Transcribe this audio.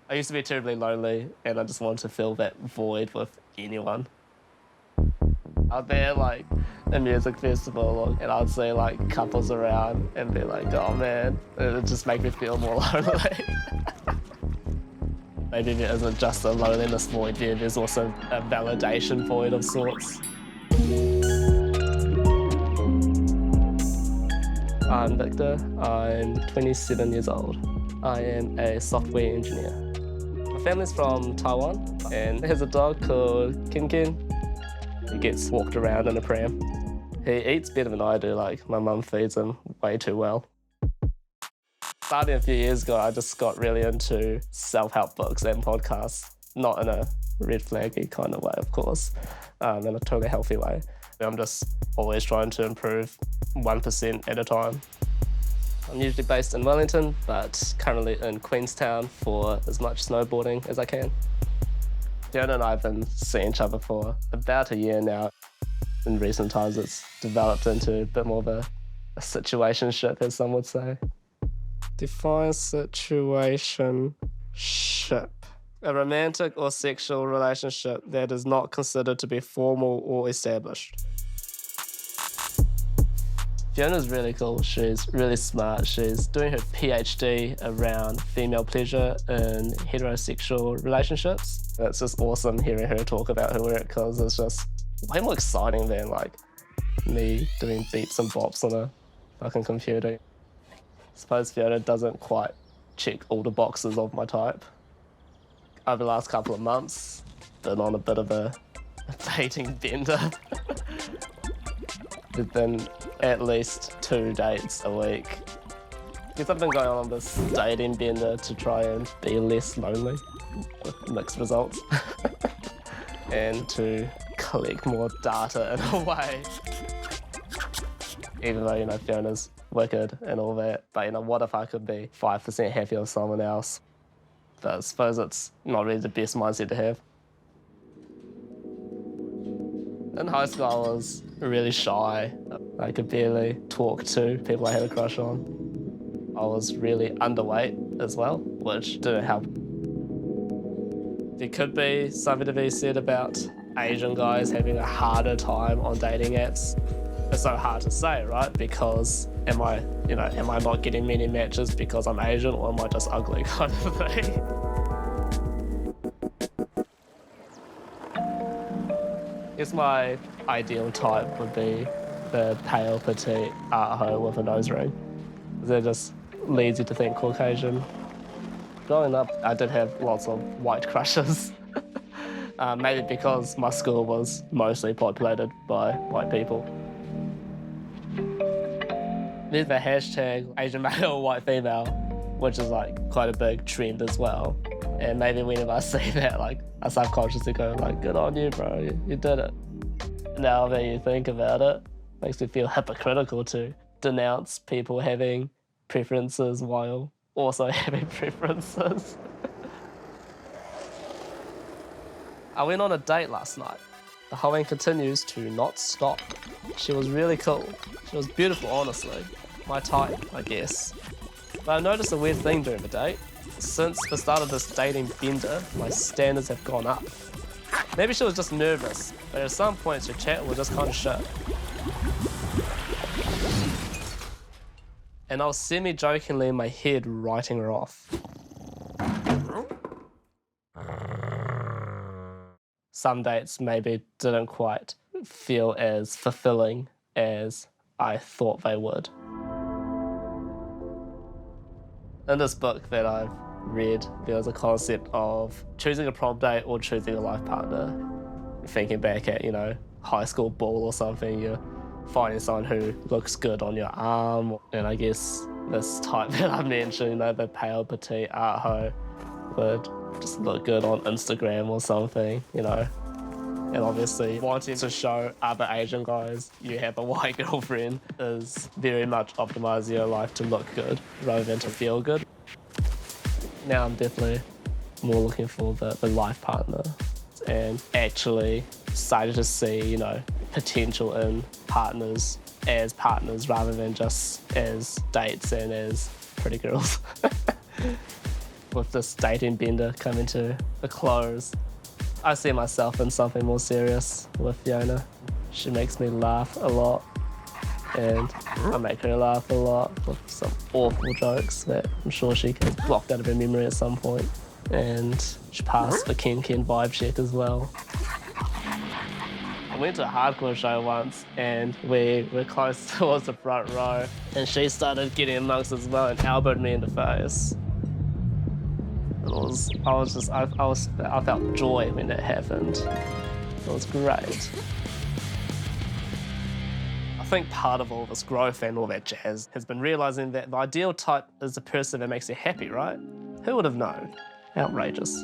I used to be terribly lonely and I just wanted to fill that void with anyone. I'd be at like a music festival and I'd see like couples around and be like, oh man, it just make me feel more lonely. Maybe there isn't just a loneliness void there, there's also a validation void of sorts. I'm Victor, I'm 27 years old. I am a software engineer. My family's from Taiwan and there's a dog called Kin Kin. He gets walked around in a pram. He eats better than I do, like my mum feeds him way too well. Starting a few years ago, I just got really into self-help books and podcasts, not in a red flaggy kind of way, of course, in a totally healthy way. I'm just always trying to improve 1% at a time. I'm usually based in Wellington, but currently in Queenstown for as much snowboarding as I can. Fiona and I have been seeing each other for about a year now. In recent times, it's developed into a bit more of a situationship, as some would say. Define situationship. A romantic or sexual relationship that is not considered to be formal or established. Fiona's really cool. She's really smart. She's doing her PhD around female pleasure in heterosexual relationships. It's just awesome hearing her talk about her work because it's just way more exciting than like me doing beeps and bops on a fucking computer. I suppose Fiona doesn't quite check all the boxes of my type. Over the last couple of months, been on a bit of a dating bender. There's been at least 2 dates a week. Because I've been going on this dating bender to try and be less lonely, with mixed results. And to collect more data in a way. Even though, Fiona's wicked and all that, but what if I could be 5% happier with someone else? But I suppose it's not really the best mindset to have. In high school, I was really shy. I could barely talk to people I had a crush on. I was really underweight as well, which didn't help. There could be something to be said about Asian guys having a harder time on dating apps. It's so hard to say, right? Because am I not getting many matches because I'm Asian, or am I just ugly kind of thing? I guess my ideal type would be the pale, petite art hoe with a nose ring. That just leads you to think Caucasian. Growing up, I did have lots of white crushes. Maybe because my school was mostly populated by white people. There's the hashtag Asian male, white female, which is like quite a big trend as well. And maybe whenever I see that, like I subconsciously go like, good on you, bro, you did it. Now that you think about it, makes me feel hypocritical to denounce people having preferences while also having preferences. I went on a date last night. The hoeing continues to not stop. She was really cool. She was beautiful, honestly. My type, I guess. But I noticed a weird thing during the date. Since the start of this dating bender, my standards have gone up. Maybe she was just nervous, but at some points her chat was just kind of shit. And I was semi-jokingly in my head writing her off. Some dates maybe didn't quite feel as fulfilling as I thought they would. In this book that I've read, there was a concept of choosing a prom date or choosing a life partner. Thinking back at, high school ball or something, you're finding someone who looks good on your arm. And I guess this type that I mentioned, the pale, petite art hoe, would just look good on Instagram or something, And obviously, wanting to show other Asian guys you have a white girlfriend is very much optimizing your life to look good rather than to feel good. Now I'm definitely more looking for the life partner and actually started to see, potential in partners as partners rather than just as dates and as pretty girls. with this dating bender coming to a close, I see myself in something more serious with Fiona. She makes me laugh a lot, and I make her laugh a lot with some awful jokes that I'm sure she has blocked out of her memory at some point. And she passed the Ken vibe check as well. I went to a hardcore show once and we were close towards the front row, and she started getting amongst as well and elbowed me in the face. I felt joy when that happened. It was great. I think part of all this growth and all that jazz has been realizing that the ideal type is the person that makes you happy, right? Who would have known? Outrageous.